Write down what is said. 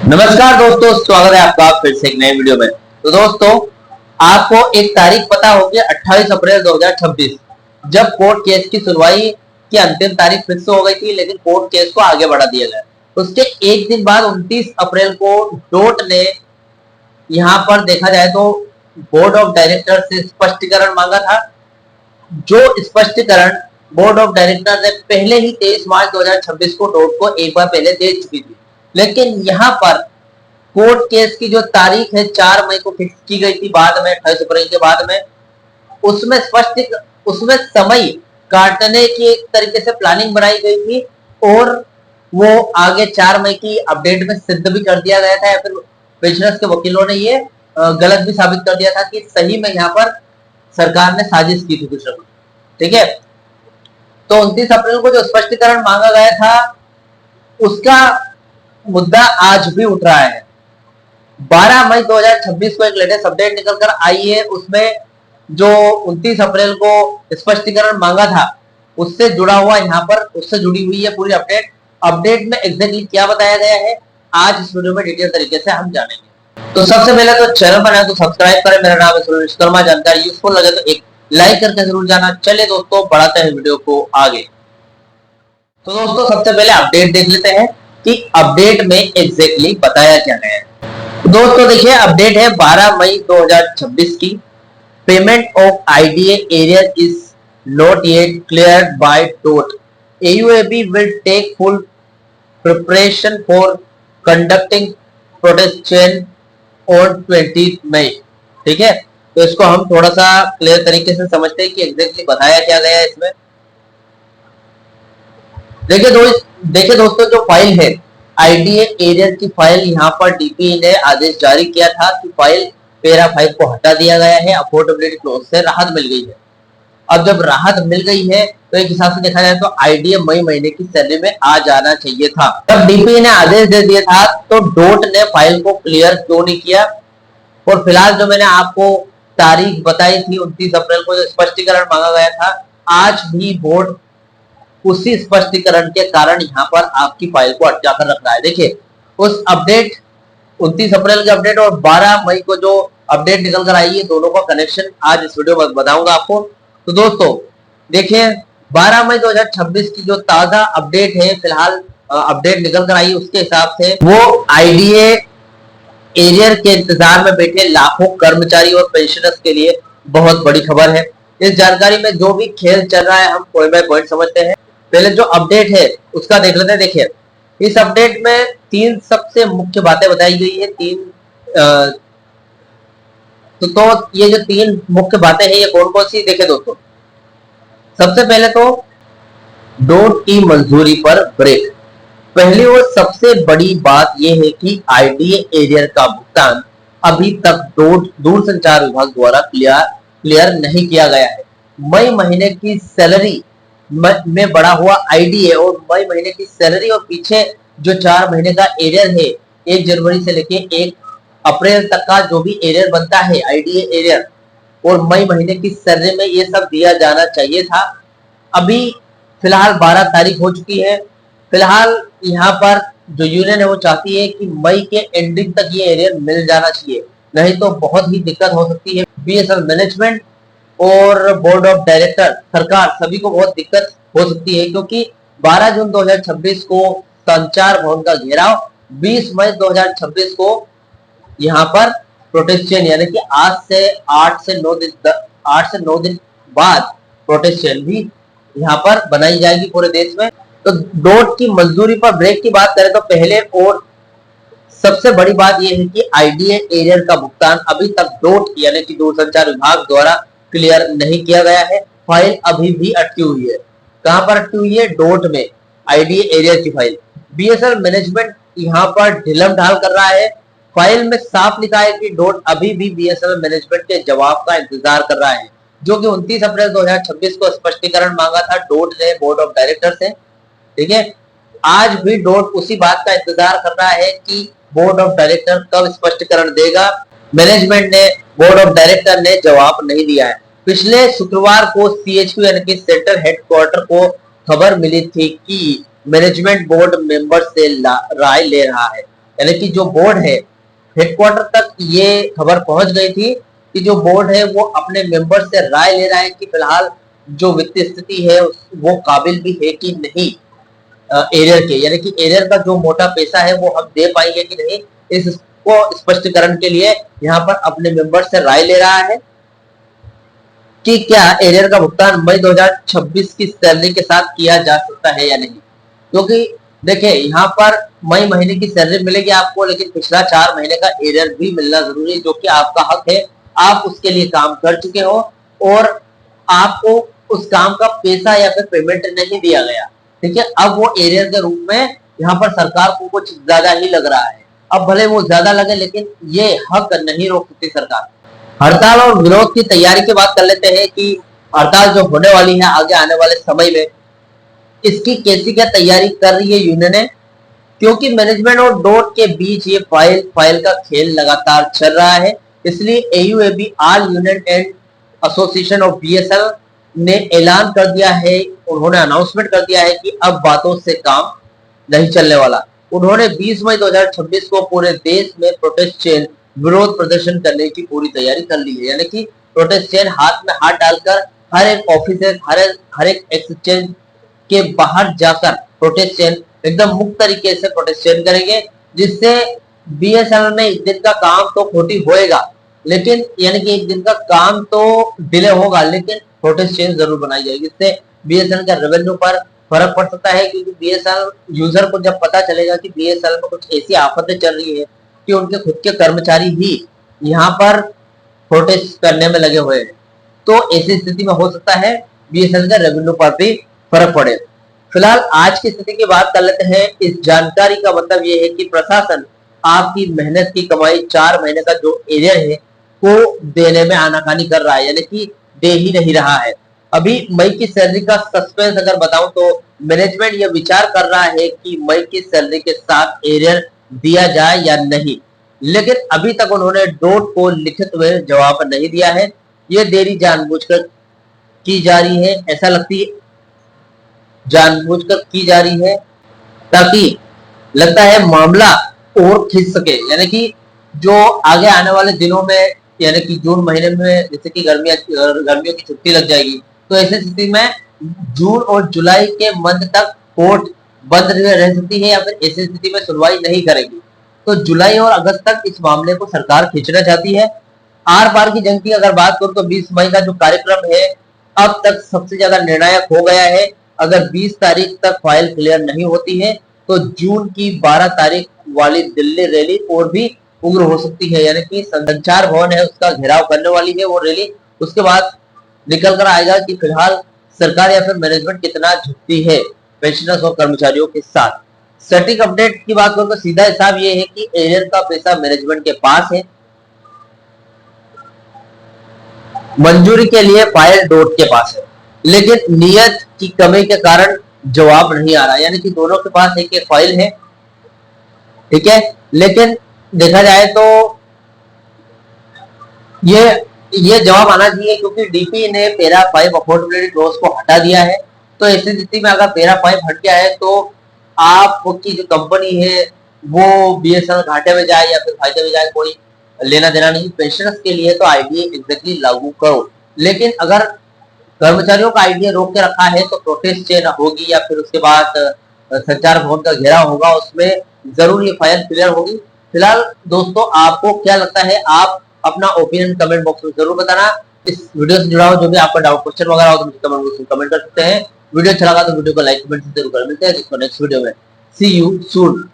नमस्कार दोस्तों, स्वागत है आपका फिर से एक नए वीडियो में। तो दोस्तों, आपको एक तारीख पता होगी 28 अप्रैल 2026, जब कोर्ट केस की सुनवाई की अंतिम तारीख फिक्स हो गई थी, लेकिन कोर्ट केस को आगे बढ़ा दिया गया। उसके एक दिन बाद 29 अप्रैल को डोट ने यहाँ पर देखा जाए तो बोर्ड ऑफ डायरेक्टर से स्पष्टीकरण मांगा था। जो स्पष्टीकरण बोर्ड ऑफ डायरेक्टर ने पहले ही 23 मार्च 2026 को डोट को एक बार पहले दे चुकी थी, लेकिन यहाँ पर कोर्ट केस की जो तारीख है 4 मई को फिक्स की गई थी, बाद में 28 अप्रैल के बाद में उसमें समय काटने की एक तरीके से प्लानिंग बनाई गई थी और वो आगे 4 मई की अपडेट में सिद्ध भी कर दिया गया था, या फिर पेशेंट्स के वकीलों ने ये गलत भी साबित कर दिया था कि सही में यहाँ पर सरकार ने साजिश की थी कुछ। ठीक है, तो 29 अप्रैल को जो स्पष्टीकरण मांगा गया था उसका मुद्दा आज भी उठ रहा है। 12 मई 2026 को एक लेटेस्ट अपडेट निकलकर आई है, उसमें जो 29 अप्रैल को स्पष्टीकरण मांगा था उससे जुड़ा हुआ यहाँ पर उससे जुड़ी हुई है पूरी अपडेट में एग्जैक्टली क्या बताया गया है आज इस वीडियो में डिटेल तरीके से हम जानेंगे। तो सबसे पहले तो चैनल पर आए तो सब्सक्राइब करें। मेरा नाम है सुनील विश्वकर्मा। जानकारी यूजफुल लगे तो एक लाइक करके जरूर जाना। चलिए दोस्तों, बढ़ाते हैं वीडियो को आगे। तो दोस्तों, सबसे पहले अपडेट देख लेते हैं कि अपडेट में एग्जैक्टली बताया क्या गया है। दोस्तों देखिए, अपडेट है 12 मई 2026 की। Payment of IDA arrear is not yet cleared by DOT. AUAB will take full preparation for conducting protestation on 20 मई। ठीक है, तो इसको हम थोड़ा सा क्लियर तरीके से समझते हैं कि एग्जैक्टली बताया क्या गया है इसमें। देखिए दोस्तों, जो फाइल है आईडीए एरियर की फाइल, यहाँ पर डीपीई ने आदेश जारी किया था कि फाइल पैरा 5 को हटा दिया गया है। अफोर्डेबिलिटी क्लॉज से राहत मिल गई है। अब जब राहत मिल गई है तो एक हिसाब से देखा जाए तो आईडीए मई महीने की सैलरी में आ जाना चाहिए था। तब डीपीई ने आदेश दे दिया था, तो डोट ने फाइल को क्लियर क्यों नहीं किया। और फिलहाल जो मैंने आपको तारीख बताई थी 29 अप्रैल को जो स्पष्टीकरण मांगा गया था, आज भी बोर्ड उसी स्पष्टीकरण के कारण यहाँ पर आपकी फाइल को अटका कर रख रहा है। देखिए, उस अपडेट 29 अप्रैल के अपडेट और 12 मई को जो अपडेट निकल कर आई है, दोनों का कनेक्शन आज इस वीडियो में बताऊंगा आपको। तो दोस्तों देखिए, 12 मई 2026 की जो ताजा अपडेट है, फिलहाल अपडेट निकल कर आई है, उसके हिसाब से वो आईडीए एरियर के इंतजार में बैठे लाखों कर्मचारी और पेंशनर्स के लिए बहुत बड़ी खबर है। इस जानकारी में जो भी खेल चल रहा है हम पॉइंट बाय पॉइंट समझते हैं। पहले जो अपडेट है उसका देख लेते हैं। देखिए, इस अपडेट में 3 सबसे मुख्य बातें बताई गई है। तो ये जो 3 मुख्य बातें हैं ये कौन कौन सी, देखिए दोस्तों, सबसे पहले तो डोट की मंजूरी पर ब्रेक। पहली और सबसे बड़ी बात यह है कि आईडीए एरियर का भुगतान अभी तक दूरसंचार विभाग द्वारा क्लियर नहीं किया गया है। मई महीने की सैलरी में बढ़ा हुआ आईडीए और मई महीने की सैलरी और पीछे जो 4 महीने का एरियर है 1 जनवरी से लेके 1 अप्रैल तक का जो भी एरियर बनता है आईडीए एरियर और मई महीने की सैलरी में ये सब दिया जाना चाहिए था। अभी फिलहाल 12 तारीख हो चुकी है। फिलहाल यहाँ पर जो यूनियन है वो चाहती है कि मई के एंडिंग तक ये एरियर मिल जाना चाहिए, नहीं तो बहुत ही दिक्कत हो सकती है। बीएसएल मैनेजमेंट और बोर्ड ऑफ डायरेक्टर, सरकार, सभी को बहुत दिक्कत हो सकती है, क्योंकि 12 जून 2026 को संचार भवन का घेराव, 20 मई 2026 को यहाँ पर प्रोटेस्टेशन, यानी कि आज से 8 से 9 दिन बाद प्रोटेस्टेशन भी यहाँ पर बनाई जाएगी पूरे देश में। तो डोट की मंजूरी पर ब्रेक की बात करें तो पहले और सबसे बड़ी बात यह है कि आईडीए एरियर का भुगतान अभी तक डोट यानी कि दूरसंचार विभाग द्वारा क्लियर नहीं किया गया है। फाइल अभी भी अटकी हुई है। कहां पर अटकी हुई है? डोट में, आईडीए एरियर की फाइल। बीएसएल मैनेजमेंट यहाँ पर ढिलम ढाल कर रहा है। फाइल में साफ लिखा है कि डोट अभी भी बीएसएल मैनेजमेंट के जवाब का इंतजार कर रहा है, जो कि 29 अप्रैल 2026 को स्पष्टीकरण मांगा था डोट ने बोर्ड ऑफ डायरेक्टर से। ठीक है, आज भी डोट उसी बात का इंतजार कर रहा है कि बोर्ड ऑफ डायरेक्टर कब स्पष्टीकरण देगा। मैनेजमेंट ने, बोर्ड ऑफ डायरेक्टर ने जवाब नहीं दिया है। पिछले शुक्रवार को सीएचक्यू यानी कि सेंट्रल हेडक्वार्टर को खबर मिली थी कि मैनेजमेंट बोर्ड मेंबर से राय ले रहा है। यानी कि जो बोर्ड है हेडक्वार्टर तक ये खबर पहुंच गई थी कि जो बोर्ड है वो अपने मेंबर से राय ले रहा है कि फिलहाल जो वित्तीय स्थिति है वो काबिल भी है कि नहीं एरियर के, यानी कि एरियर का जो मोटा पैसा है वो हम दे पाएंगे कि नहीं, इसको स्पष्टीकरण के लिए यहाँ पर अपने मेंबर से राय ले रहा है कि क्या एरियर का भुगतान मई 2026 की सैलरी के साथ किया जा सकता है या नहीं। क्योंकि देखिए यहाँ पर मई महीने की सैलरी मिलेगी आपको, लेकिन पिछला 4 महीने का एरियर भी मिलना जरूरी है, जो कि आपका हक है, आप उसके लिए काम कर चुके हो और आपको उस काम का पैसा या फिर पेमेंट नहीं दिया गया, ठीक है। अब वो एरियर के रूप में यहाँ पर सरकार को कुछ ज्यादा ही लग रहा है। अब भले वो ज्यादा लगे, लेकिन ये हक नहीं रोक सकती सरकार। हड़ताल और विरोध की तैयारी की बात कर लेते हैं कि हड़ताल जो होने वाली है आगे आने वाले समय में, इसकी कैसी क्या तैयारी कर रही है यूनियन, क्योंकि मैनेजमेंट और डॉट के बीच ये फाइल का खेल लगातार चल रहा है। इसलिए AUAB all union and association of BSL ने ऐलान कर दिया है, उन्होंने अनाउंसमेंट कर दिया है कि अब बातों से काम नहीं चलने वाला। उन्होंने 20 मई 2026 को पूरे देश में प्रोटेस्ट चेन विरोध प्रदर्शन करने की पूरी तैयारी कर ली है, यानी कि प्रोटेस्ट चेन हाथ में हाथ डालकर हर एक ऑफिस, हर एक एक्सचेंज के बाहर जाकर प्रोटेस्ट चेन एकदम मुक्त तरीके से प्रोटेस्ट चेन करेंगे, जिससे बीएसएनएल में एक दिन का काम तो खोटी होएगा, लेकिन यानी कि एक दिन का काम तो डिले होगा, लेकिन प्रोटेस्ट चेन जरूर बनाई जाएगी। इससे बीएसएनएल का रेवेन्यू पर फर्क पड़ सकता है, क्योंकि बीएसएनएल यूजर को जब पता चलेगा कि बीएसएनएल में कुछ ऐसी आफतें चल रही है कि उनके खुद के कर्मचारी ही यहाँ पर प्रोटेस्ट करने में लगे हुए हैं, तो ऐसी स्थिति में हो सकता है बीएसएनएल का रेवेन्यू पर भी फर्क पड़े। फिलहाल आज की स्थिति की बात कर लेते हैं। इस जानकारी का मतलब ये है कि प्रशासन आपकी मेहनत की कमाई 4 महीने का जो एरियर है को देने में आनाकानी कर रहा है, यानी कि दे ही नहीं रहा है। अभी मई की सैलरी का सस्पेंस अगर बताऊं तो मैनेजमेंट यह विचार कर रहा है कि मई की सैलरी के साथ एरियर दिया जाए या नहीं, लेकिन अभी तक उन्होंने डॉट को लिखित में जवाब नहीं दिया है। यह देरी जानबूझकर की जा रही है, ऐसा लगती है जानबूझकर की जा रही है, ताकि लगता है मामला और खिंच सके, यानी कि जो आगे आने वाले दिनों में, यानी कि जून महीने में जैसे कि गर्मियों की छुट्टी लग जाएगी, तो ऐसी स्थिति में जून और जुलाई के मंथ तक कोर्ट बंद रह सकती है, या फिर ऐसी स्थिति में सुनवाई नहीं करेगी। तो जुलाई और अगस्त तक इस मामले को सरकार खींचना चाहती है। आर पार की जंग की अगर बात करूं तो 20 मई का जो कार्यक्रम है अब तक सबसे ज्यादा निर्णायक हो गया है। अगर 20 तारीख तक फाइल क्लियर नहीं होती है तो जून की 12 तारीख वाली दिल्ली रैली और भी उग्र हो सकती है, यानी कि संचार भवन है उसका घेराव करने वाली है वो रैली। उसके बाद निकल कर आएगा कि फिलहाल सरकार या फिर मैनेजमेंट कितना झुकती है पेंशनर्स और कर्मचारियों के साथ। सटीक अपडेट की बात करूं तो सीधा हिसाब ये है कि एरियर का पैसा मैनेजमेंट के पास है, मंजूरी के लिए फाइल डॉट के पास है, लेकिन नियत की कमी के कारण जवाब नहीं आ रहा, यानी कि दोनों के पास एक एक फाइल है, ठीक है। लेकिन देखा जाए तो ये जवाब आना चाहिए, क्योंकि डीपी ने पैरा 5 अफोर्डेबिलिटी क्लॉज को हटा दिया है। तो ऐसी स्थिति में अगर पैरा 5 हट गया है तो आपकी जो कंपनी है वो बीएसएनएल घाटे में जाए या फिर फायदे में जाए, कोई लेना देना नहीं। पेंशनर्स के लिए तो आईडीए एग्जैक्टली लागू करो, लेकिन अगर कर्मचारियों का आईडीए रोक के रखा है तो प्रोटेस्ट चेन होगी या फिर उसके बाद संचार भवन का घेराव होगा, उसमें जरूर ये फाइल क्लियर होगी। फिलहाल दोस्तों आपको क्या लगता है, आप अपना ओपिनियन कमेंट बॉक्स में जरूर बताना। इस वीडियो से जुड़ा हो जो भी आपका डाउट क्वेश्चन वगैरह हो तो मुझे कमेंट बॉक्स में कमेंट कर सकते हैं। वीडियो अच्छा लगा तो वीडियो को लाइक कमेंट जरूर कर। मिलते हैं नेक्स्ट वीडियो में। सी यू सून।